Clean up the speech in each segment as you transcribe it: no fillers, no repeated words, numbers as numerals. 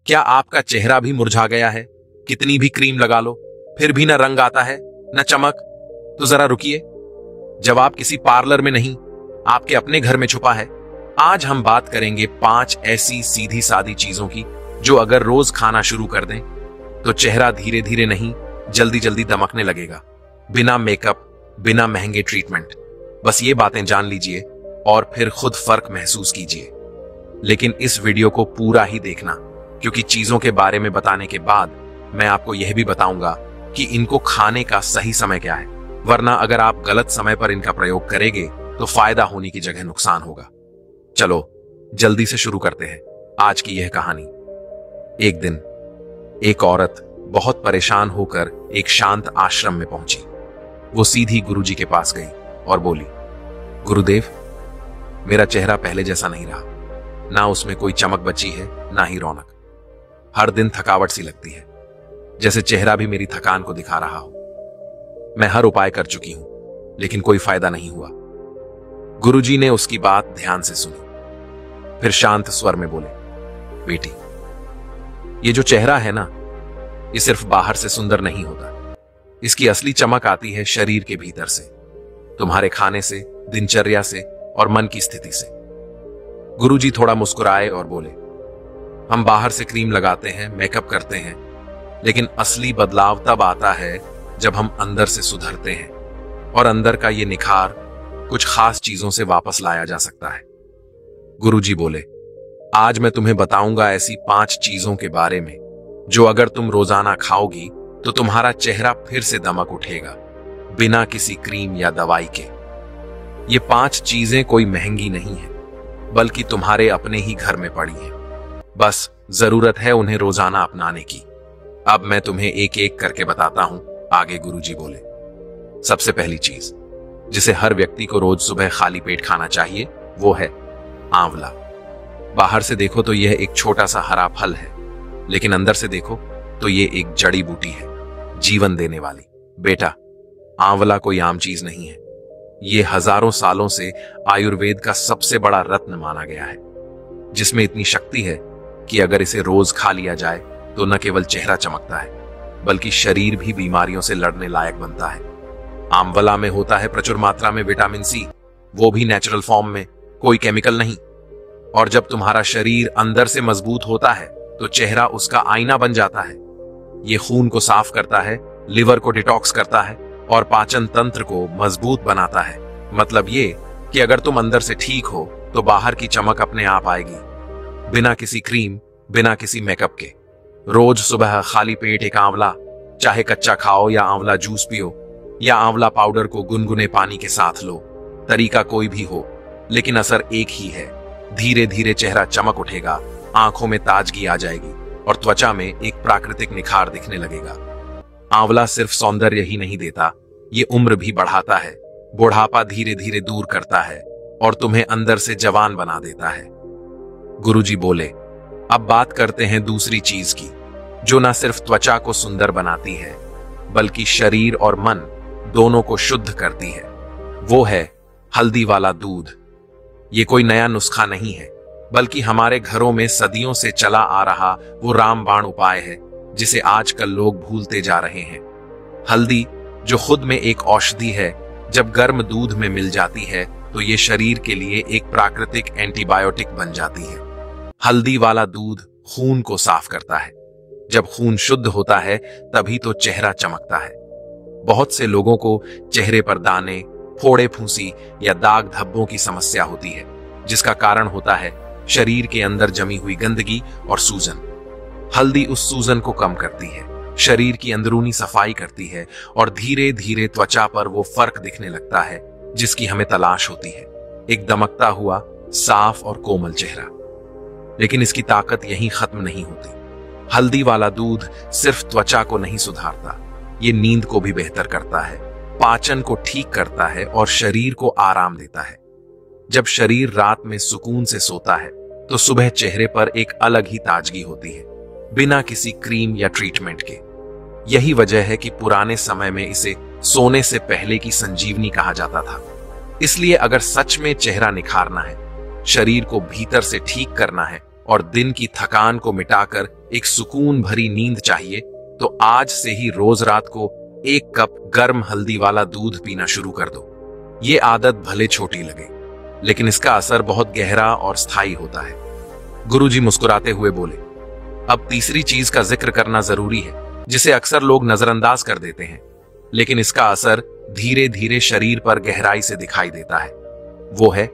क्या आपका चेहरा भी मुरझा गया है? कितनी भी क्रीम लगा लो फिर भी न रंग आता है न चमक? तो जरा रुकिए, जवाब किसी पार्लर में नहीं, आपके अपने घर में छुपा है। आज हम बात करेंगे 5 ऐसी सीधी सादी चीजों की जो अगर रोज खाना शुरू कर दें तो चेहरा धीरे धीरे नहीं जल्दी जल्दी दमकने लगेगा, बिना मेकअप, बिना महंगे ट्रीटमेंट। बस ये बातें जान लीजिए और फिर खुद फर्क महसूस कीजिए। लेकिन इस वीडियो को पूरा ही देखना, क्योंकि चीजों के बारे में बताने के बाद मैं आपको यह भी बताऊंगा कि इनको खाने का सही समय क्या है, वरना अगर आप गलत समय पर इनका प्रयोग करेंगे तो फायदा होने की जगह नुकसान होगा। चलो जल्दी से शुरू करते हैं आज की यह कहानी। एक दिन एक औरत बहुत परेशान होकर एक शांत आश्रम में पहुंची। वो सीधी गुरुजी के पास गई और बोली, गुरुदेव, मेरा चेहरा पहले जैसा नहीं रहा, ना उसमें कोई चमक बची है ना ही रौनक। हर दिन थकावट सी लगती है, जैसे चेहरा भी मेरी थकान को दिखा रहा हो। मैं हर उपाय कर चुकी हूं लेकिन कोई फायदा नहीं हुआ। गुरुजी ने उसकी बात ध्यान से सुनी, फिर शांत स्वर में बोले, बेटी, ये जो चेहरा है ना, ये सिर्फ बाहर से सुंदर नहीं होता। इसकी असली चमक आती है शरीर के भीतर से, तुम्हारे खाने से, दिनचर्या से और मन की स्थिति से। गुरुजी थोड़ा मुस्कुराए और बोले, हम बाहर से क्रीम लगाते हैं, मेकअप करते हैं, लेकिन असली बदलाव तब आता है जब हम अंदर से सुधरते हैं, और अंदर का ये निखार कुछ खास चीजों से वापस लाया जा सकता है। गुरुजी बोले, आज मैं तुम्हें बताऊंगा ऐसी 5 चीजों के बारे में जो अगर तुम रोजाना खाओगी तो तुम्हारा चेहरा फिर से दमक उठेगा, बिना किसी क्रीम या दवाई के। ये 5 चीजें कोई महंगी नहीं है, बल्कि तुम्हारे अपने ही घर में पड़ी हैं। बस जरूरत है उन्हें रोजाना अपनाने की। अब मैं तुम्हें एक एक करके बताता हूं, आगे गुरुजी बोले। सबसे पहली चीज जिसे हर व्यक्ति को रोज सुबह खाली पेट खाना चाहिए वो है आंवला। बाहर से देखो तो यह एक छोटा सा हरा फल है, लेकिन अंदर से देखो तो यह एक जड़ी बूटी है, जीवन देने वाली। बेटा, आंवला कोई आम चीज नहीं है, ये हजारों सालों से आयुर्वेद का सबसे बड़ा रत्न माना गया है, जिसमें इतनी शक्ति है कि अगर इसे रोज खा लिया जाए तो न केवल चेहरा चमकता है, बल्कि शरीर भी बीमारियों से लड़ने लायक बनता है। आंवला में होता है प्रचुर मात्रा में विटामिन सी, वो भी नेचुरल फॉर्म में, कोई केमिकल नहीं। और जब तुम्हारा शरीर अंदर से मजबूत होता है तो चेहरा उसका आईना बन जाता है। ये खून को साफ करता है, लिवर को डिटॉक्स करता है और पाचन तंत्र को मजबूत बनाता है। मतलब ये कि अगर तुम अंदर से ठीक हो तो बाहर की चमक अपने आप आएगी, बिना किसी क्रीम, बिना किसी मेकअप के। रोज सुबह खाली पेट एक आंवला, चाहे कच्चा खाओ या आंवला जूस पियो या आंवला पाउडर को गुनगुने पानी के साथ लो। तरीका कोई भी हो, लेकिन असर एक ही है। धीरे धीरे चेहरा चमक उठेगा, आंखों में ताजगी आ जाएगी और त्वचा में एक प्राकृतिक निखार दिखने लगेगा। आंवला सिर्फ सौंदर्य ही नहीं देता, ये उम्र भी बढ़ाता है, बुढ़ापा धीरे धीरे दूर करता है और तुम्हें अंदर से जवान बना देता है। गुरुजी बोले, अब बात करते हैं दूसरी चीज की जो न सिर्फ त्वचा को सुंदर बनाती है बल्कि शरीर और मन दोनों को शुद्ध करती है। वो है हल्दी वाला दूध। ये कोई नया नुस्खा नहीं है, बल्कि हमारे घरों में सदियों से चला आ रहा वो रामबाण उपाय है जिसे आजकल लोग भूलते जा रहे हैं। हल्दी, जो खुद में एक औषधि है, जब गर्म दूध में मिल जाती है तो ये शरीर के लिए एक प्राकृतिक एंटीबायोटिक बन जाती है। हल्दी वाला दूध खून को साफ करता है। जब खून शुद्ध होता है तभी तो चेहरा चमकता है। बहुत से लोगों को चेहरे पर दाने, फोड़े, फूंसी या दाग धब्बों की समस्या होती है, जिसका कारण होता है शरीर के अंदर जमी हुई गंदगी और सूजन। हल्दी उस सूजन को कम करती है, शरीर की अंदरूनी सफाई करती है और धीरे धीरे त्वचा पर वो फर्क दिखने लगता है जिसकी हमें तलाश होती है, एक दमकता हुआ, साफ और कोमल चेहरा। लेकिन इसकी ताकत यहीं खत्म नहीं होती। हल्दी वाला दूध सिर्फ त्वचा को नहीं सुधारता, ये नींद को भी बेहतर करता है, पाचन को ठीक करता है और शरीर को आराम देता है। जब शरीर रात में सुकून से सोता है तो सुबह चेहरे पर एक अलग ही ताजगी होती है, बिना किसी क्रीम या ट्रीटमेंट के। यही वजह है कि पुराने समय में इसे सोने से पहले की संजीवनी कहा जाता था। इसलिए अगर सच में चेहरा निखारना है, शरीर को भीतर से ठीक करना है और दिन की थकान को मिटाकर एक सुकून भरी नींद चाहिए, तो आज से ही रोज रात को 1 कप गर्म हल्दी वाला दूध पीना शुरू कर दो। ये आदत भले छोटी लगे, लेकिन इसका असर बहुत गहरा और स्थायी होता है। गुरुजी मुस्कुराते हुए बोले, अब तीसरी चीज का जिक्र करना जरूरी है, जिसे अक्सर लोग नजरअंदाज कर देते हैं, लेकिन इसका असर धीरे धीरे शरीर पर गहराई से दिखाई देता है। वो है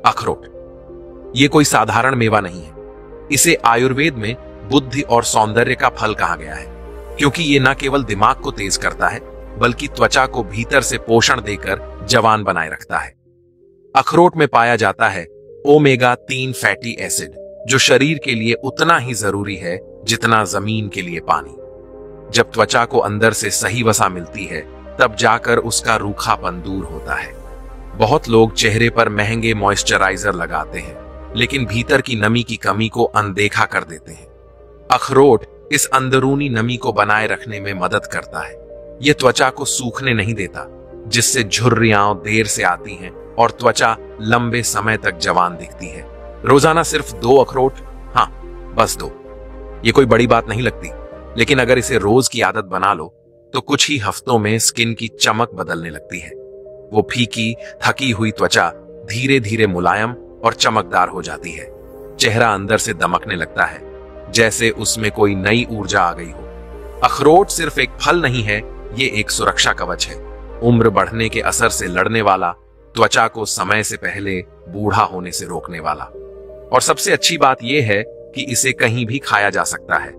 अखरोट। ये कोई साधारण मेवा नहीं है। इसे आयुर्वेद में बुद्धि और सौंदर्य का फल कहा गया है, क्योंकि ये न केवल दिमाग को तेज करता है, बल्कि त्वचा को भीतर से पोषण देकर जवान बनाए रखता है। अखरोट में पाया जाता है ओमेगा 3 फैटी एसिड, जो शरीर के लिए उतना ही जरूरी है जितना जमीन के लिए पानी। जब त्वचा को अंदर से सही वसा मिलती है, तब जाकर उसका रूखापन दूर होता है। बहुत लोग चेहरे पर महंगे मॉइस्चराइजर लगाते हैं, लेकिन भीतर की नमी की कमी को अनदेखा कर देते हैं। अखरोट इस अंदरूनी नमी को बनाए रखने में मदद करता है। यह त्वचा को सूखने नहीं देता, जिससे झुर्रियां देर से आती हैं और त्वचा लंबे समय तक जवान दिखती है। रोजाना सिर्फ 2 अखरोट, हाँ बस 2। ये कोई बड़ी बात नहीं लगती, लेकिन अगर इसे रोज की आदत बना लो तो कुछ ही हफ्तों में स्किन की चमक बदलने लगती है। वो फीकी थकी हुई त्वचा धीरे धीरे मुलायम और चमकदार हो जाती है। चेहरा अंदर से दमकने लगता है, जैसे उसमें कोई नई ऊर्जा आ गई हो। अखरोट सिर्फ एक फल नहीं है, ये एक सुरक्षा कवच है। उम्र बढ़ने के असर से लड़ने वाला, त्वचा को समय से पहले बूढ़ा होने से रोकने वाला। और सबसे अच्छी बात यह है कि इसे कहीं भी खाया जा सकता है,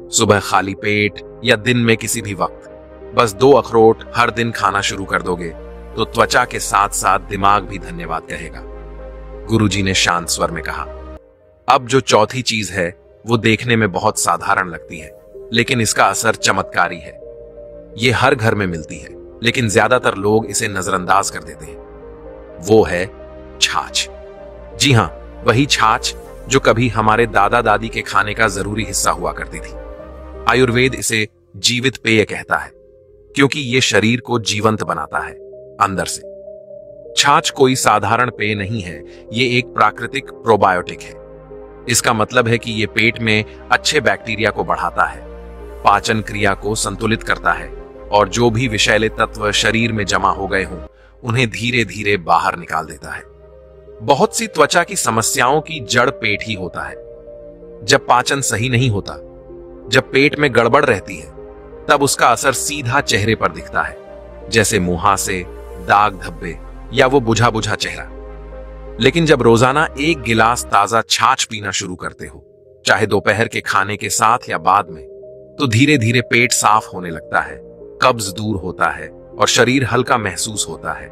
सुबह खाली पेट या दिन में किसी भी वक्त। बस 2 अखरोट हर दिन खाना शुरू कर दोगे तो त्वचा के साथ साथ दिमाग भी धन्यवाद कहेगा। गुरुजी ने शांत स्वर में कहा। अब जो चौथी चीज है वो देखने में बहुत साधारण लगती है, लेकिन इसका असर चमत्कारी है। ये हर घर में मिलती है, लेकिन ज्यादातर लोग इसे नजरअंदाज कर देते हैं। वो है छाछ। जी हां, वही छाछ जो कभी हमारे दादा दादी के खाने का जरूरी हिस्सा हुआ करती थी। आयुर्वेद इसे जीवित पेय कहता है, क्योंकि ये शरीर को जीवंत बनाता है अंदर से। छाछ कोई साधारण पेय नहीं है, ये एक प्राकृतिक प्रोबायोटिक है। इसका मतलब है कि ये पेट में अच्छे बैक्टीरिया को बढ़ाता है, पाचन क्रिया को संतुलित करता है और जो भी विषैले तत्व शरीर में जमा हो गए हों, उन्हें धीरे धीरे बाहर निकाल देता है। बहुत सी त्वचा की समस्याओं की जड़ पेट ही होता है। जब पाचन सही नहीं होता, जब पेट में गड़बड़ रहती है, तब उसका असर सीधा चेहरे पर दिखता है, जैसे मुहासे, दाग धब्बे या वो बुझा बुझा चेहरा। लेकिन जब रोजाना 1 गिलास ताजा छाछ पीना शुरू करते हो, चाहे दोपहर के खाने के साथ या बाद में, तो धीरे धीरे पेट साफ होने लगता है, कब्ज दूर होता है और शरीर हल्का महसूस होता है।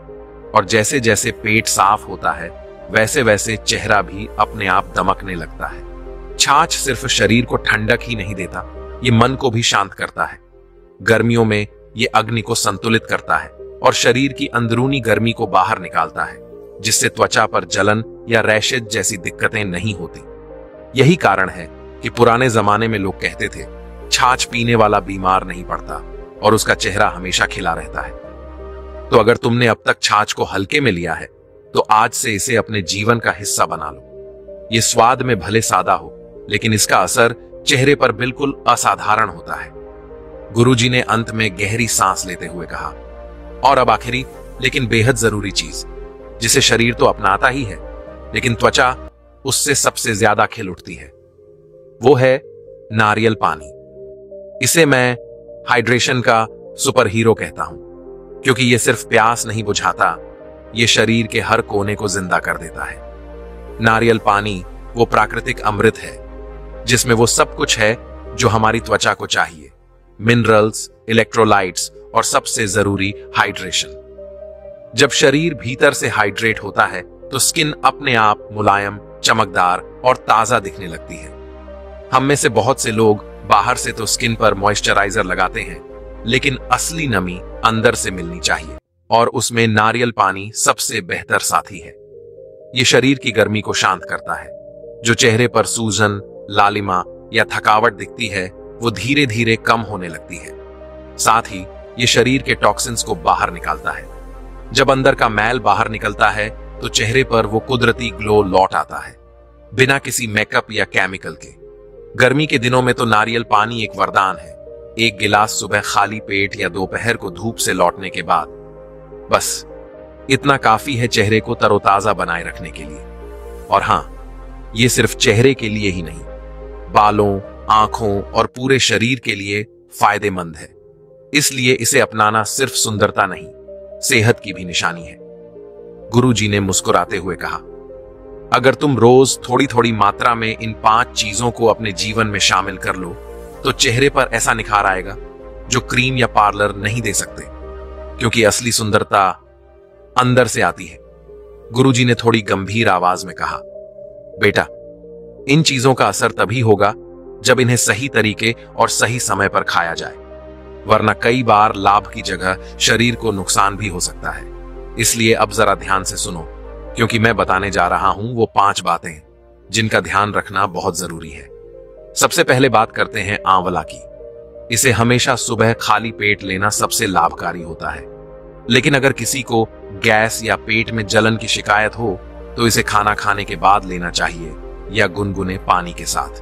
और जैसे जैसे पेट साफ होता है, वैसे वैसे चेहरा भी अपने आप दमकने लगता है। छाछ सिर्फ शरीर को ठंडक ही नहीं देता, ये मन को भी शांत करता है। गर्मियों में ये अग्नि को संतुलित करता है और शरीर की अंदरूनी गर्मी को बाहर निकालता है, जिससे त्वचा पर जलन या रैशेज जैसी दिक्कतें नहीं होती। यही कारण है कि पुराने जमाने में लोग कहते थे, छाछ पीने वाला बीमार नहीं पड़ता और उसका चेहरा हमेशा खिला रहता है। तो अगर तुमने अब तक छाछ को हल्के में लिया है, तो आज से इसे अपने जीवन का हिस्सा बना लो। ये स्वाद में भले सादा हो, लेकिन इसका असर चेहरे पर बिल्कुल असाधारण होता है। गुरुजी ने अंत में गहरी सांस लेते हुए कहा, और अब आखिरी लेकिन बेहद जरूरी चीज, जिसे शरीर तो अपनाता ही है, लेकिन त्वचा उससे सबसे ज्यादा खिल उठती है, वो है नारियल पानी। इसे मैं हाइड्रेशन का सुपर हीरो कहता हूं, क्योंकि ये सिर्फ प्यास नहीं बुझाता, ये शरीर के हर कोने को जिंदा कर देता है। नारियल पानी वो प्राकृतिक अमृत है, जिसमें वो सब कुछ है जो हमारी त्वचा को चाहिए, मिनरल्स, इलेक्ट्रोलाइट्स और सबसे जरूरी हाइड्रेशन। जब शरीर भीतर से हाइड्रेट होता है, तो स्किन अपने आप मुलायम, चमकदार और ताजा दिखने लगती है। हम में से बहुत से लोग बाहर से तो स्किन पर मॉइस्चराइजर लगाते हैं, लेकिन असली नमी अंदर से मिलनी चाहिए, और उसमें नारियल पानी सबसे बेहतर साथी है। यह शरीर की गर्मी को शांत करता है। जो चेहरे पर सूजन, लालिमा या थकावट दिखती है, वो धीरे धीरे कम होने लगती है। साथ ही ये शरीर के टॉक्सिन्स को बाहर निकालता है। जब अंदर का मैल बाहर निकलता है, तो चेहरे पर वो कुदरती ग्लो लौट आता है। बिना किसी मेकअप या केमिकल के। गर्मी के दिनों में तो नारियल पानी एक वरदान है। एक गिलास सुबह खाली पेट या दोपहर को धूप से लौटने के बाद, बस इतना काफी है चेहरे को तरोताजा बनाए रखने के लिए। और हां, ये सिर्फ चेहरे के लिए ही नहीं, बालों, आंखों और पूरे शरीर के लिए फायदेमंद है। इसलिए इसे अपनाना सिर्फ सुंदरता नहीं, सेहत की भी निशानी है। गुरुजी ने मुस्कुराते हुए कहा, अगर तुम रोज थोड़ी थोड़ी मात्रा में इन 5 चीजों को अपने जीवन में शामिल कर लो तो चेहरे पर ऐसा निखार आएगा जो क्रीम या पार्लर नहीं दे सकते, क्योंकि असली सुंदरता अंदर से आती है। गुरुजी ने थोड़ी गंभीर आवाज में कहा, बेटा, इन चीजों का असर तभी होगा जब इन्हें सही तरीके और सही समय पर खाया जाए, वरना कई बार लाभ की जगह शरीर को नुकसान भी हो सकता है। इसलिए अब जरा ध्यान से सुनो, क्योंकि मैं बताने जा रहा हूं वो 5 बातें जिनका ध्यान रखना बहुत जरूरी है। सबसे पहले बात करते हैं आंवला की। इसे हमेशा सुबह खाली पेट लेना सबसे लाभकारी होता है, लेकिन अगर किसी को गैस या पेट में जलन की शिकायत हो तो इसे खाना खाने के बाद लेना चाहिए या गुनगुने पानी के साथ।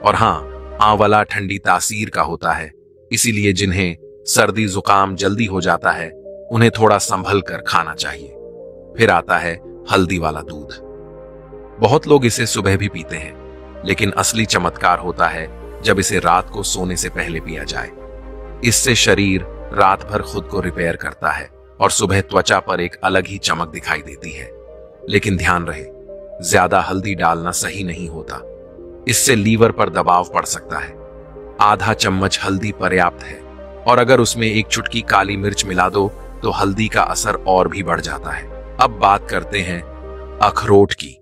और हां, आंवला ठंडी तासीर का होता है, इसीलिए जिन्हें सर्दी जुकाम जल्दी हो जाता है उन्हें थोड़ा संभल कर खाना चाहिए। फिर आता है हल्दी वाला दूध। बहुत लोग इसे सुबह भी पीते हैं, लेकिन असली चमत्कार होता है जब इसे रात को सोने से पहले पिया जाए। इससे शरीर रात भर खुद को रिपेयर करता है और सुबह त्वचा पर एक अलग ही चमक दिखाई देती है। लेकिन ध्यान रहे, ज्यादा हल्दी डालना सही नहीं होता, इससे लीवर पर दबाव पड़ सकता है। आधा चम्मच हल्दी पर्याप्त है, और अगर उसमें एक चुटकी काली मिर्च मिला दो तो हल्दी का असर और भी बढ़ जाता है। अब बात करते हैं अखरोट की।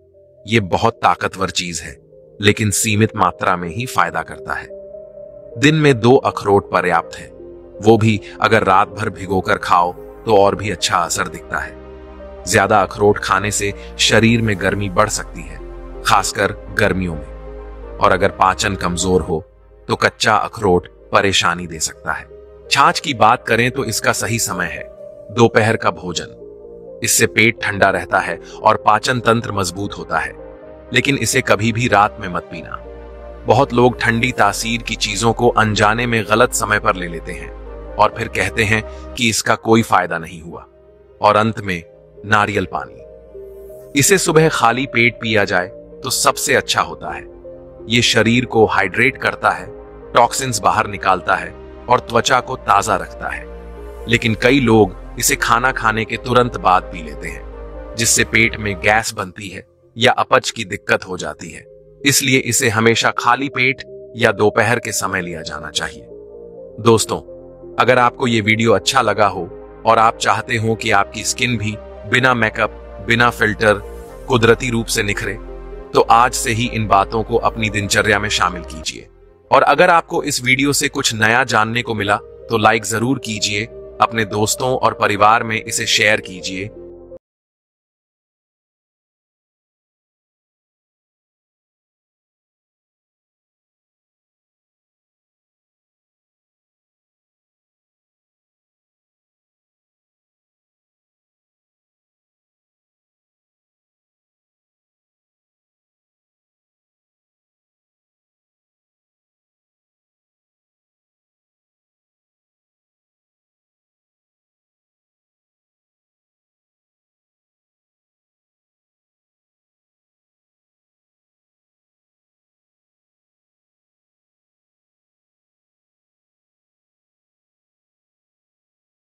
ये बहुत ताकतवर चीज है, लेकिन सीमित मात्रा में ही फायदा करता है। दिन में 2 अखरोट पर्याप्त है, वो भी अगर रात भर भिगोकर खाओ तो और भी अच्छा असर दिखता है। ज्यादा अखरोट खाने से शरीर में गर्मी बढ़ सकती है, खासकर गर्मियों में। और अगर पाचन कमजोर हो तो कच्चा अखरोट परेशानी दे सकता है। छाछ की बात करें तो इसका सही समय है दोपहर का भोजन। इससे पेट ठंडा रहता है और पाचन तंत्र मजबूत होता है, लेकिन इसे कभी भी रात में मत पीना। बहुत लोग ठंडी तासीर की चीजों को अनजाने में गलत समय पर ले लेते हैं और फिर कहते हैं कि इसका कोई फायदा नहीं हुआ। और अंत में नारियल पानी। इसे सुबह खाली पेट पिया जाए तो सबसे अच्छा होता है। ये शरीर को हाइड्रेट करता है, टॉक्सिन्स बाहर निकालता है और त्वचा को ताजा रखता है। लेकिन कई लोग इसे खाना खाने के तुरंत बाद पी लेते हैं, जिससे पेट में गैस बनती है या अपच की दिक्कत हो जाती है। इसलिए इसे हमेशा खाली पेट या दोपहर के समय लिया जाना चाहिए। दोस्तों, अगर आपको ये वीडियो अच्छा लगा हो और आप चाहते हो कि आपकी स्किन भी बिना मेकअप, बिना फिल्टर, कुदरती रूप से निखरे, तो आज से ही इन बातों को अपनी दिनचर्या में शामिल कीजिए। और अगर आपको इस वीडियो से कुछ नया जानने को मिला तो लाइक जरूर कीजिए, अपने दोस्तों और परिवार में इसे शेयर कीजिए